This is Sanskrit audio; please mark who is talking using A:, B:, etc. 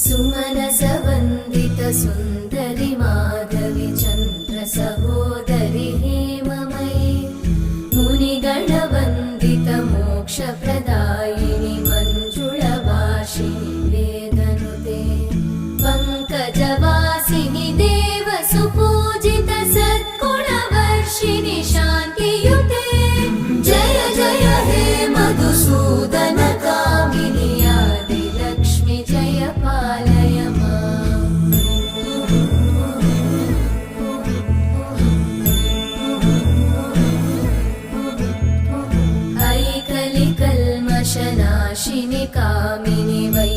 A: सुमनसवन्दित सुन्दरि माधवि चन्द्र सहोदरि हेममयि मुनिगणवन्दित मोक्षप्रदायिनि मञ्जुळभाषिणि वेदनुते पङ्कजवासिनि देव सुपूजित सद्गुणवर्षिणि शान्तियुते जय जय हे मधुसूदन कामिनि आदिलक्ष्मि जय पालय माम्। ऐकलिकल्मषनाशिनि कामिनि वै